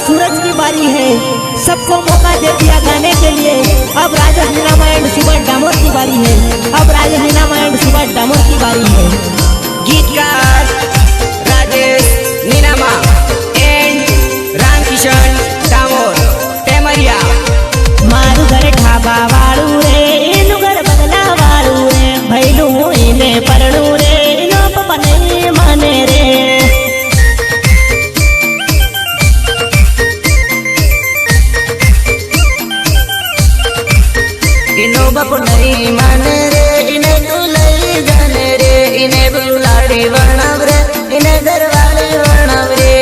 सूरज की बारी है, सबको मौका दे दिया गाने के लिए। अब राजेश नीनामा एंड सुभाष डामोर की बारी है। अब राजेश नीनामा एंड सुभाष डामोर की बारी है। गीतकार राजेश नीनामा एंड रामकिशन डामोर टेमरिया। मारू घर ढाबा वाळू रे, एनु घर बदला वाळू रे, भैलू इने परणू रे, इनो पप्पा नहीं माने रे। इनो बापू नहीं माने रे, इने तू लई जाने रे, इने बुलाड़ी वर्णव रे, इने घरवाली वर्णव रे।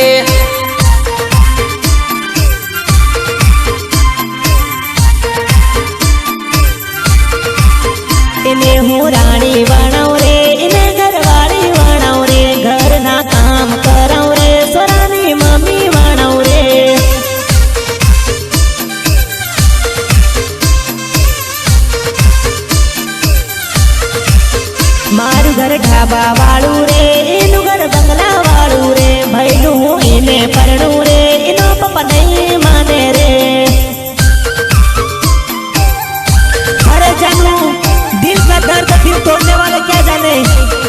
इने हूँ रानी वर्णव रे, इने घरवाली वर्णव रे, घर ना काम करव रे, सोरानी मम्मी वर्णव रे। मारू घर ढाबा वाळू रे, इनु घर बंगला वाळू रे, भैलू इने परणू रे, इनो पप्पा नहीं माने रे। अरे जानू, दिल का दर्द दिल तोड़ने वाले क्या जाने,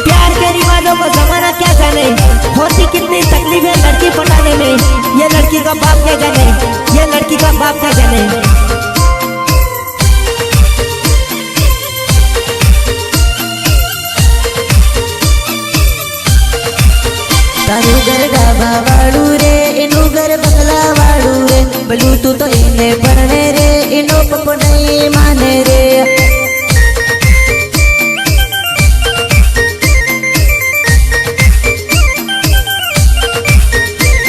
प्यार के रिवाजों को जमाना क्या जाने, होती कितनी तकलीफ है लड़की पटाने में, ये लड़की का बाप क्या जाने, ये लड़की का बाप क्या जाने। तारू घर ढाबा वाळू रे, इनु घर बंगला वाळू रे, बलू तू तो इने भरने रे, इनो पप्पो नहीं माने रे।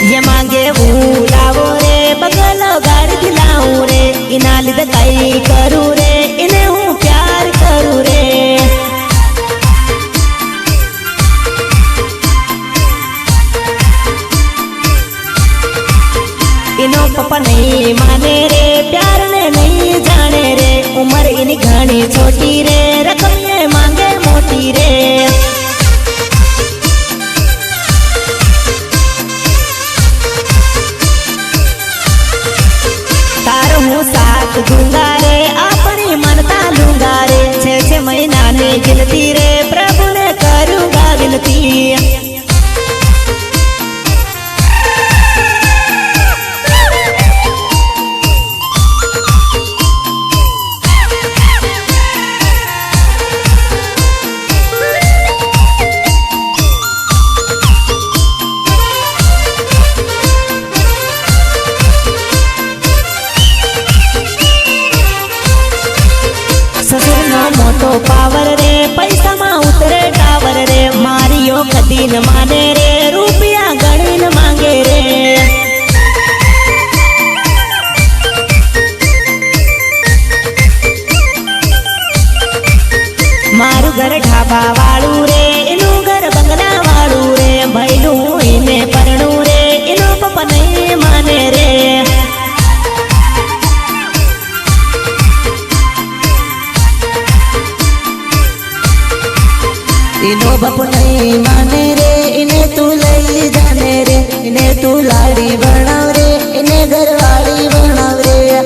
ये मांगे बुलावो रे, बगलो गाड़ी दिलाऊं रे, इना लिद कई करूं रे, इन्हें हूँ प्यार करूं रे। इनो पप्पा नहीं माने रे, प्यार ने नहीं जाने रे, उम्र इनी घनी छोटी रे, रकम ये मांगे मोटी रे। तारो हूँ साथ दूंगा रे, अपनी मनता लूंगा रे, 6 महीना ने गिनती रे, प्रभु ने करूंगा विनती। मोटो पावर रे, पैसा मा उतरे टावर रे, मारियो कदी न माने रे, रुपया गणी न मांगे रे। मारू घर ढाबा वाळू रे, इनु घर बंगला वाळू रे, भैलू इने परणू रे, इनो पप्पा नहीं माने रे। इनो बापू नहीं माने रे, इने तू लई जाने रे, इने तू लाड़ी बनाव रे, इने घरवाली बनाव रे।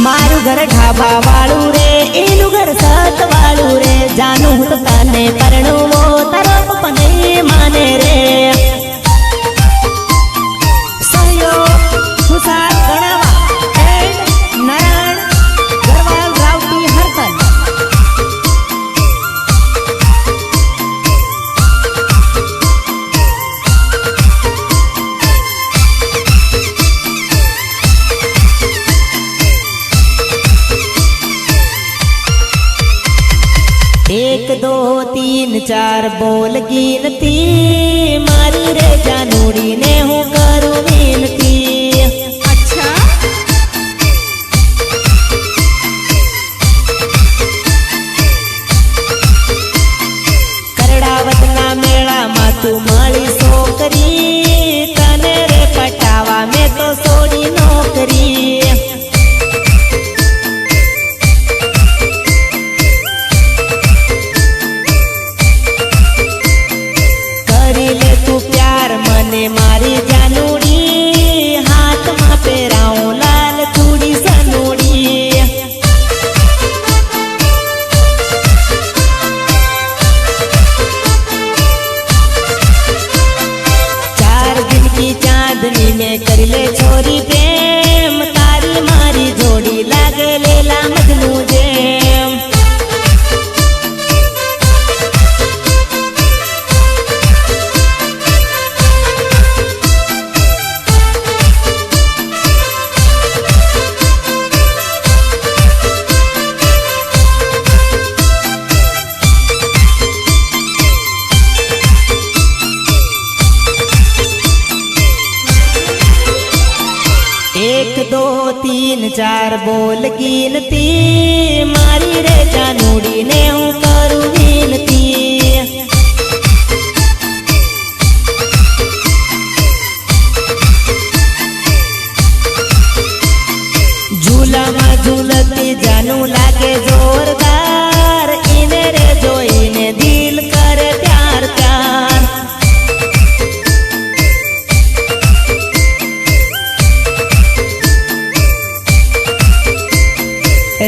मारू घर ढाबा वाळू रे, इनु घर सत वाळू रे, जानू हूँ तो ताने परणू वो, तारो पप्पा नहीं माने रे। सहयोग खुशाल गणावा एंड नारायण गरवाल रावटी हरकल। एक दो तीन चार बोल गिनती, मारी रे जानूड़ी ने हूँ करूँ विनती। अच्छा करड़ावत ना मेला मा तू माली सोकरी, तने रे पटावा में तो सोड़ी नौकरी। दो तीन चार बोल गिनती मारी रे जानूड़ी ने हूँ करूँ विनती झूला में झूलती जानू लागे जोरदार इने रे जो इने दिल करे प्यार प्यार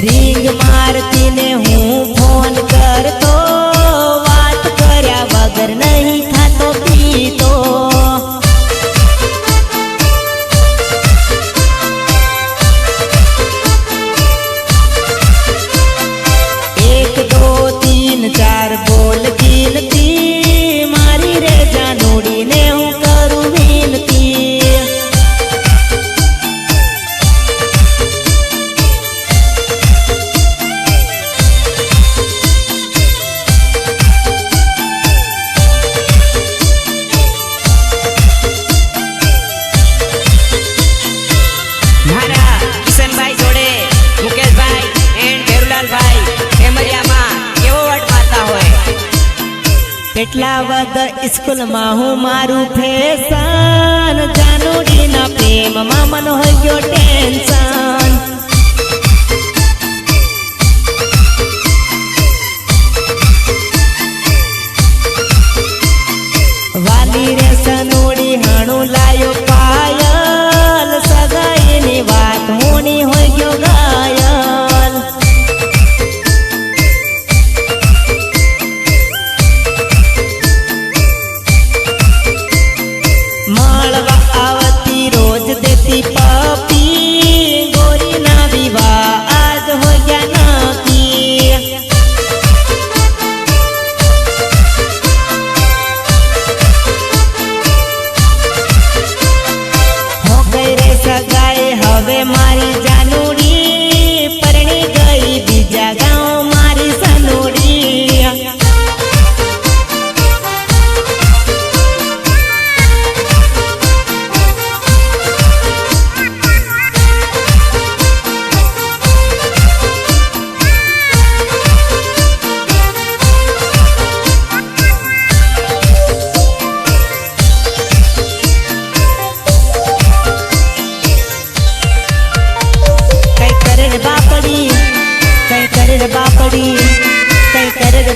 रिंग मारती ने हूँ फोन कर तो बात कर्या वगर नहीं खातो पीतो एक दो तीन चार बोल गिनती मारी रे जानूड़ी ने हूँ करूँ विनती કેટલા વદ સ્કૂલમાં હું મારું ફેશન જાનુડીના પ્રેમમાં મન હોય ગયો ટેન્શન વાલી રે સનોડી હાણું લાયો પાયલ સગાઈની વાત હોણી હોય ગયો ઘાયલ મળવા આવતી રોજ દેતી પપી ગોરીના વિવાહ આજ હો ગયા નકી હો ગઈ રે સગાઈ હવે મારી જાનુડી પરણી ગઈ બીજા ગાંવ મારી સનોડી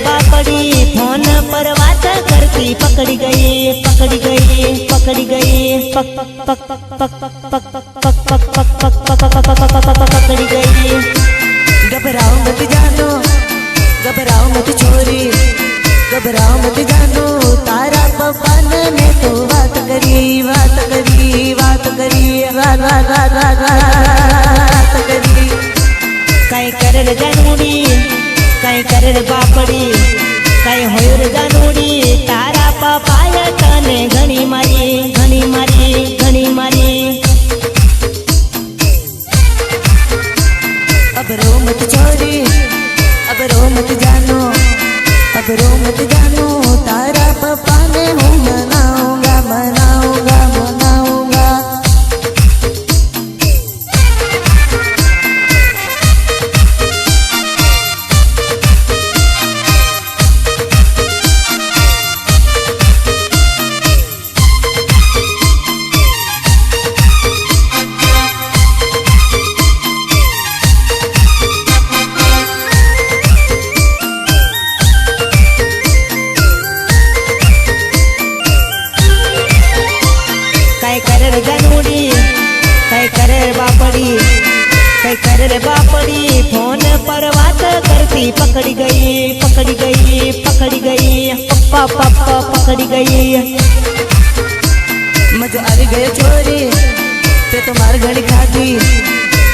बापड़ी फोन पर बात करती पकड़ी गई पकड़ी गई पकड़ी गई पक पक पक पक पक पक पक पक पक पक पक पकड़ी गई घबराओ मत जानो घबराओ मत छोरी घबराओ मत जानो तारा पप्पा ने तो बात करी बात करी बात करी बात करी कई करे जानूड़ी कई करे बापड़ी कई होय रे जानूड़ी तारा पपाया तने घणी मारी घणी मारी घणी मारी अब रो मत छोरी अब रो मत जानो अब रो मत जानो तारा पप्पा ने हूँ मनाऊंगा मनाऊंगा मनाऊंगा करे बापड़ी फोन पर बात करती पकड़ी गई पकड़ी गई पकड़ी गई पप्पा पप्पा पकड़ी गई मजा आ गए छोरी ते तुम्हार घड़ी खाती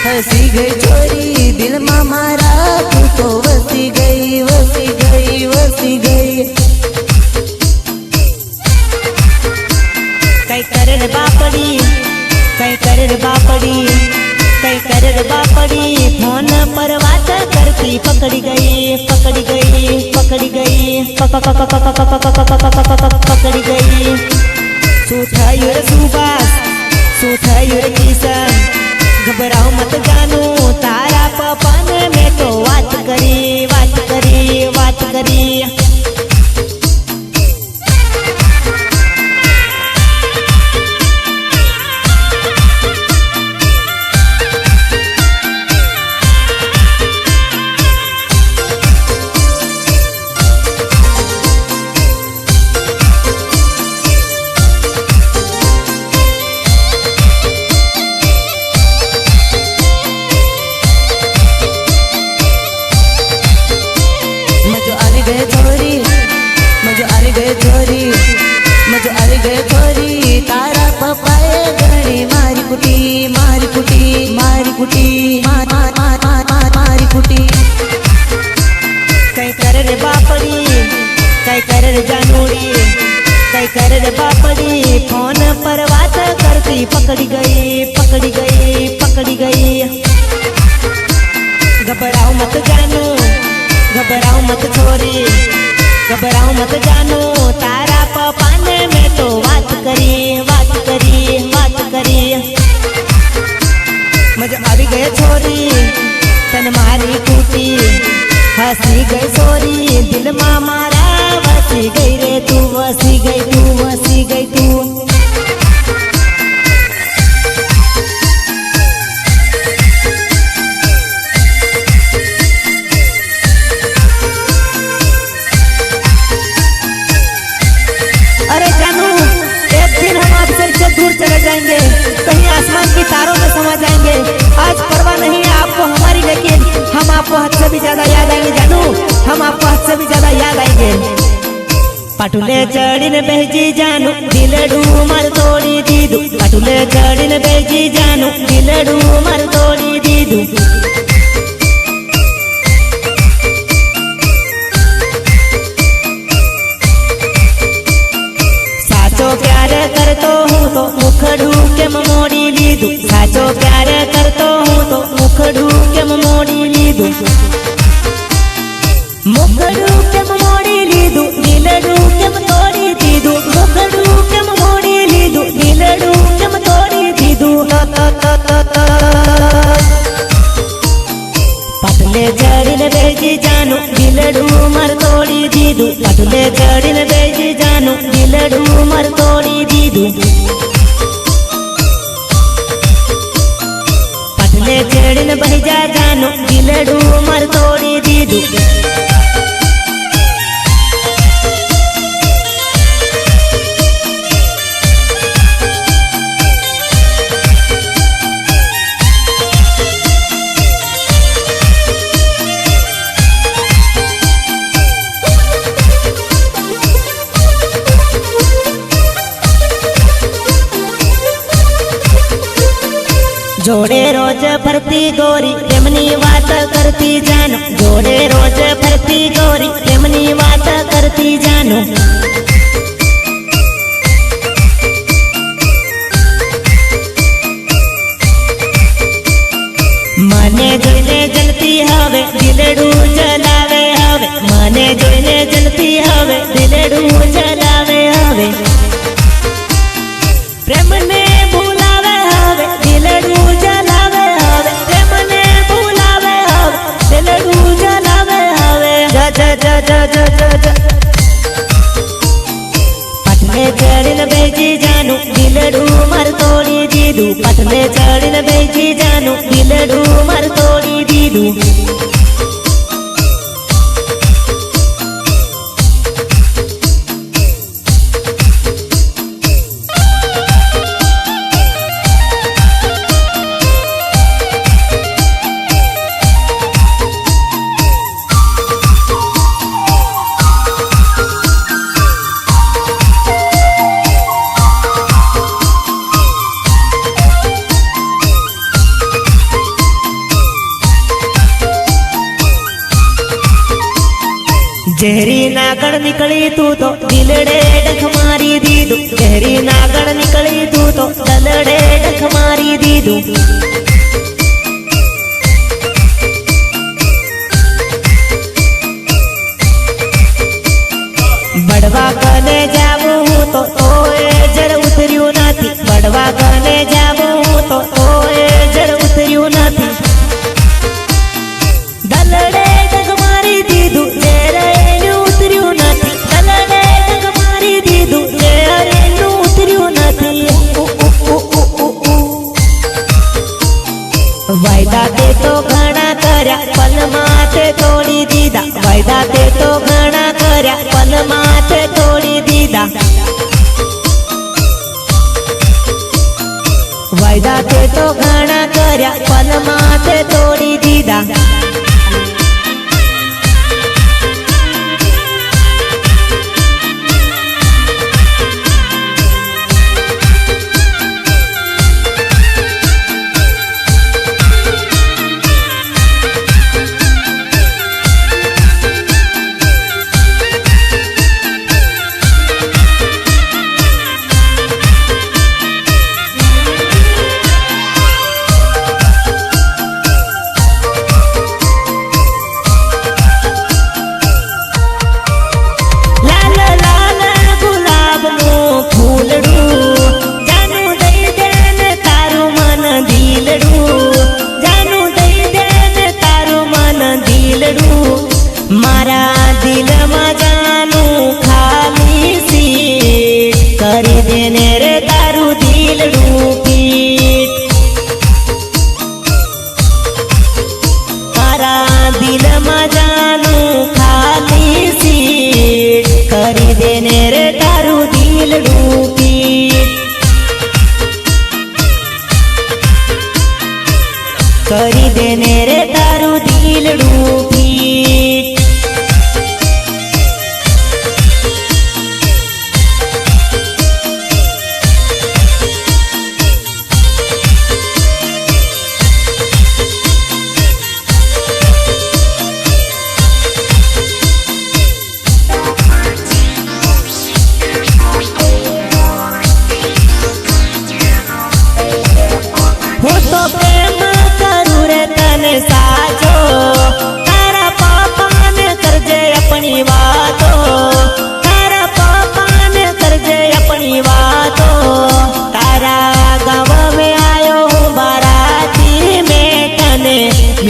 हंसी गई छोरी दिल में मारा तू तो वसी गई वसी गई वसी गई कई करे बापड़ी कई करे बापड़ी कई करे बापड़ी फोन पर बात करती पकड़ी गई पकड़ी गई पकड़ी गई पकड़ी गई सुथायो रे सुबास सुथायो रे किसान घबराओ मत जानू तारा पप्पा ने मैं तो बात करी बात करी बात करी। छोरी तारा पप्पाए गणे मारी कुटी मारी कुटी मारी कुटी मारी कुटी। कई कर रे बापड़ी कई कर रे जानूड़ी कई कर रे बापड़ी फोन पर बात करती पकड़ी गई पकड़ी गई पकड़ी गई। घबराओ मत जानू घबराओ मत छोरी घबराओ मत जानू तारा पप्पा ने मैं तो बात करी बात करी बात करी। मजा આવી गए छोरी तन मारी टूटी हंसी गई सोरी दिल में मारा वसी गई रे तू वसी गई तू वसी गई तू। दूर चले जाएंगे कहीं आसमान की तारों में समा जाएंगे। आज परवाह नहीं है आपको हमारी लेकिन हम आपको हद से भी ज्यादा याद आएंगे जानू हम आपको हद से भी ज्यादा याद आएंगे। पटुले चढ़िन बेजी जानू दिलडू मर तोड़ी दीदू पटुले चढ़िन बेजी जानू दिलडू मर तोड़ी दीदू। साचो प्यार करतो हूँ तो मुखड़ू के मोड़ी लीधु साचो प्यार करतो हूँ तो मुखड़ू के मोड़ी लीधु मुखड़ू के मोड़ी लीधु दिलडू के तोड़ी दीदू मुखड़ू के मोड़ी लीधु दिलडू के तोड़ी दीदू। पतले चढ़िन बेजी जानू दिलडू मर तोड़ी दीदू पतले चढ़िन बेजी जानू दिलडू मर तोड़ी दीदू। पतले चढ़िन बेजा जानू दिलडू मर तोड़ी दीदू। जोड़े रोज फरती गोरी प्रेमनी बात करती जानो जोड़े रोज फरती गोरी प्रेमनी बात करती जानो। मने जोईने जलती हवे दिलडू जलावे हवे मने जोईने जलती हवे दिलडू जलावे हवे। प्रेम ने भूलावे हवे दिलडू जलावे हवे प्रेम ने भूलावे हवे दिलडू जलावे हवे। जा जा जा जा जा जा जा पतले चढ़िन बेजी जानू दिलडू मर तोड़ी दीदू पतले चढ़िन बेजी जानू दिलडू मर तोड़ी दीदू। जहरी नागड़ निकली तू तो दिलड़े डख मारी दीदू जहरी नागड़ निकली तू तो दलड़े डख मारी दीदू। बड़वा कने जावू तो जर उतरियो नाती बड़वा कने जावू तो जर उतरियो वायदा ते तो घणा कर्या पल माथे तोड़ी दीदा वायदा ते तो घणा कर्या पल माथे तोड़ी दीदा वायदा ते तो घणा कर्या पल माथे तोड़ी दीदा मारा दिल में जानू खाली सीट करी देने रे तारू दिल पीट मारा दिल में जानू खाली सीट करी देने रे तारू दिल पीट करी देने रे तारू दिल पीट प्रेम करू रे तने साचो तारा पापा ने करजे अपनी बातो तारा पापा ने करजे अपनी बातो तारा गाँव में आयो हूँ बाराती में तने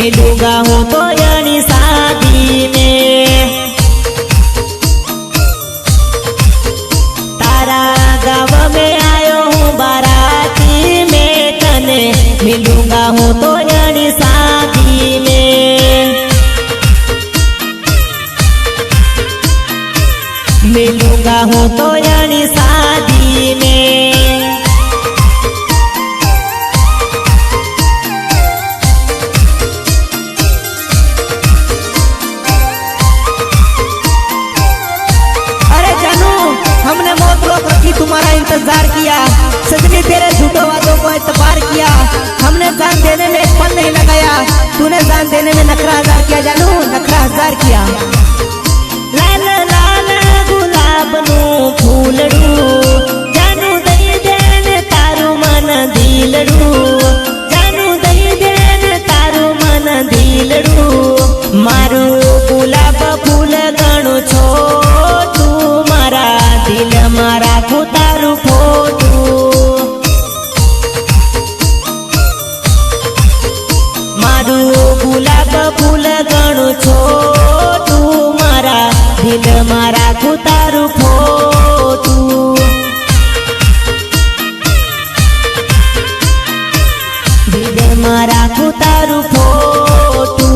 मिलूंगा हूँ तो यानी शादी में तारा गाँव में आयो हूँ बाराती में तने मिलूंगा हूँ तो यानी शादी में मिलूंगा हूँ तो यानी शादी में अरे जानू हमने मौत रोक रखी तुम्हारा इंतजार किया सजनी तेरे झूठों वादों को एतबार किया हमने जान देने में एक पल नहीं लगाया तूने जान देने में नखरा हजार किया जानू नखरा हजार किया लाल लाल गुलाब नु फूलड़ू जानू दई देन तारू मन दिलड़ू जानू दई देन तारू मन दिलड़ू मारू गुलाब फूल गणु छोटू मारा दिल मारा को तारू फोटू मारू गुलाब फूल गणु छोटू मारा दिल मारा को तारू फोटू दिल मारा को तारू फोटू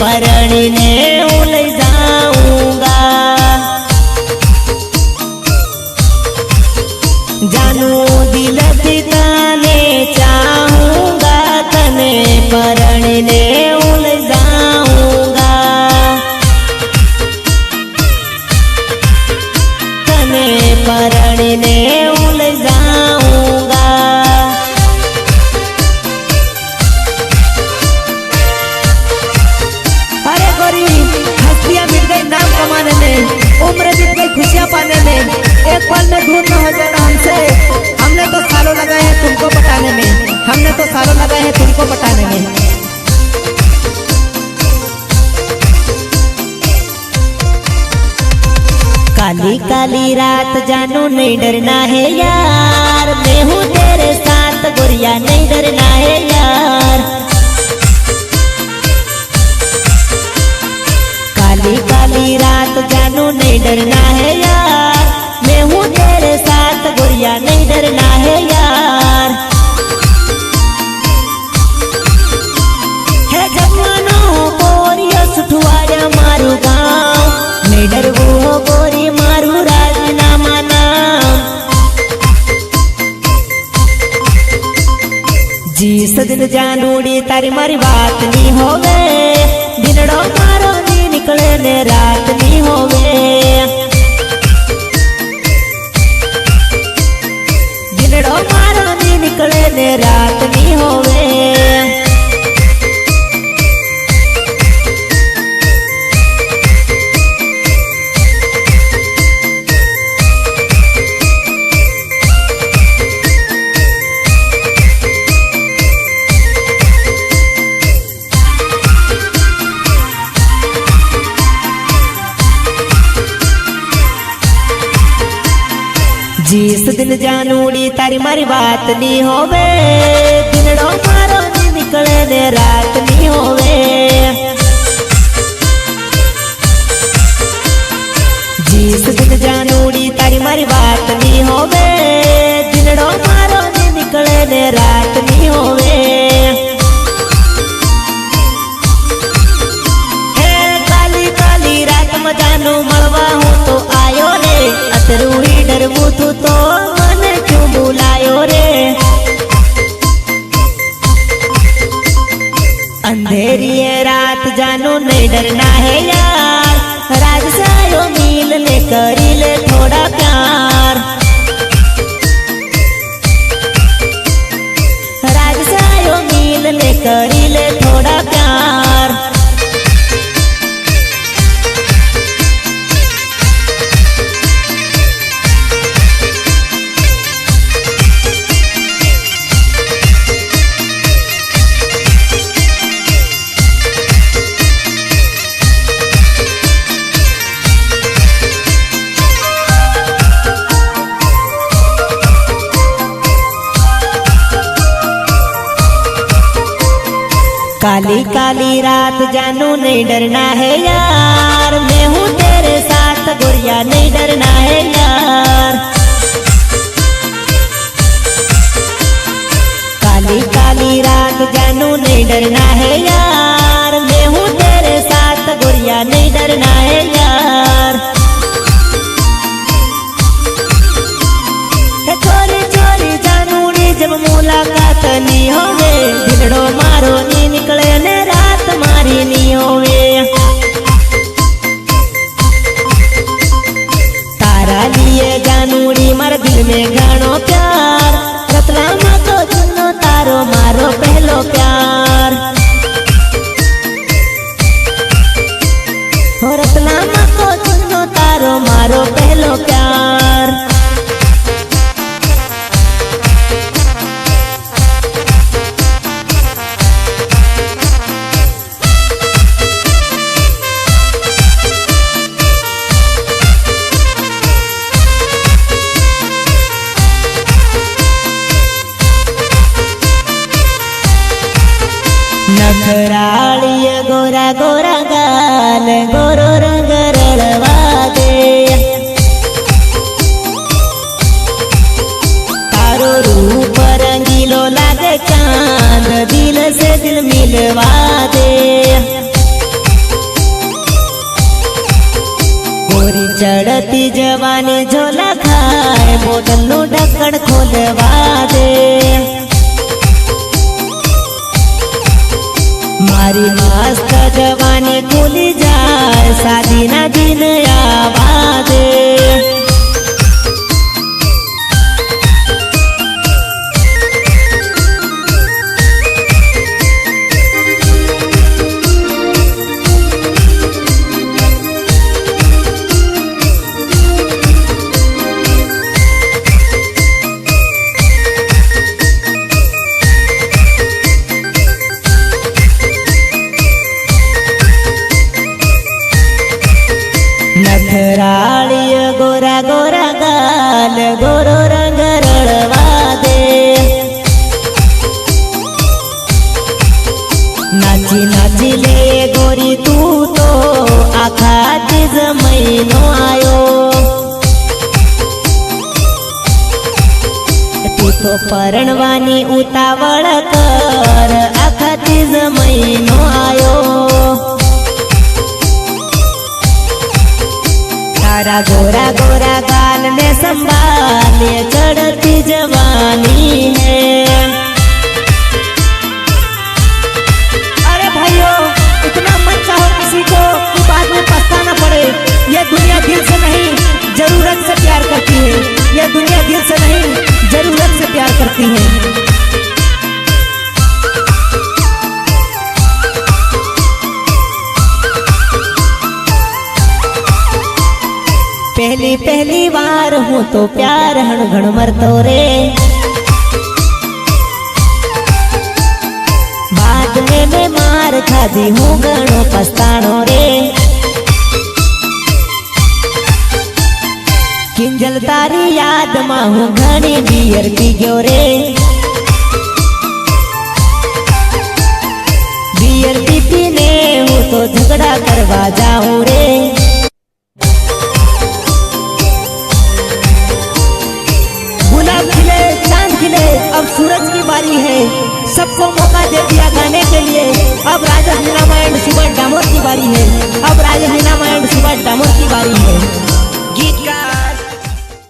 परણીने उल जाऊंगा जानू दिल पिताने चाहूंगा तने परણીने उल जाऊंगा तने परણીने उल जाऊंगा पाने में, एक पल में दूर न हो जाना हमसे। हमने तो सालों लगाए हैं तुमको पटाने में, हमने तो सालों लगाए हैं तुमको पटाने में। काली काली रात जानू नहीं डरना है यार, मैं हूँ तेरे साथ गोरिया नहीं डरना है यार। काली काली रात जानू नहीं डरना है यार, मैं हूँ तेरे साथ गोरिया नहीं डरना है यार। है जवानो गोरिया सुठवाया मारू गाँव, नहीं डरवो गोरी मारू राजीनामा नाम। जिस दिन जानूड़ी तारी मारी बात नहीं होवे, दिनड़ो मारो नी निकले ने रात नहीं होवे। दिनड़ो मारो नी निकले ने रात नहीं होवे। जिस दिन जानूड़ी तारी मारी बात नहीं होवे, दिनड़ो मारो नी निकले ने रात नहीं होवे। जिस दिन जानूड़ी तारी मारी बात नहीं होवे, दिनड़ो मारो नी निकले ने रात नहीं होवे। हे काली काली रात में जानू मलवा हूँ तो आयो रे, अतरूड़ी डरबू तू तो मन क्यों बुलायो रे। अंधेरी है रात जानू नहीं डरना है यार, राज सायो मिल ले करी ले थोड़ा प्यार। राज सायो मिल ले करी ले थोड़ा प्यार। काली काली रात जानू नहीं डरना है यार, मैं हूँ तेरे साथ गोरिया नहीं डरना है यार। काली काली रात जानू नहीं डरना है यार, मैं हूँ तेरे साथ गोरिया नहीं डरना है यार। चोरी चोरी जानूड़ी जब मुलाकात नहीं होवे, दिनड़ो मारो नी निकले ने रात मारी नहीं होवे। तारा लिए जानूड़ी मार दिल में गानो प्यार, रतलामा तो चुनो तारो मारो पहलो प्यार। हो रतलामा तो चुनो तारो मारो पहलो प्यार। नखरालिय गोरा गोरा गाल, गोरो रंग रड़वा दे। तारो रूप रंगीलो लागे चांद, दिल से दिल मिलवा दे। गोरी चढ़ती जवानी झोला खाए, बोतल नु ढक्कन खोलवा दे। मारी मस्त जवानी खुली जाए, शादी ना दिन आवा दे। नखराळीय गोरा गोरा गाल गोरो रंग रड़वा दे नाची नाची ले गोरी तू तो आखा तीज महीनो आयो तू तो परणवानी उतावळ कर आखा तीज महीनो आयो तारा गोरा गोरा गाल ने संभाले चढ़ती जवानी है। अरे भाइयों इतना मत चाहो किसी को कि बाद में पछताना पड़े। ये दुनिया दिल से नहीं जरूरत से प्यार करती है। ये दुनिया दिल से नहीं जरूरत से प्यार करती है। पहली पहली बार हूँ तो प्यार हण घण मरतो रे बाद में मैं मार खाधी हूँ घणो पछताणो रे किंजल तारी याद में हूँ घणी बियर पी गयो रे बियर पी पीने हूँ तो झगड़ा करवा जाऊँ रे खिले चांद खिले अब सूरज की बारी है सबको मौका दे दिया गाने के लिए अब राजा मीना एंड सुमन डामोर की बारी है।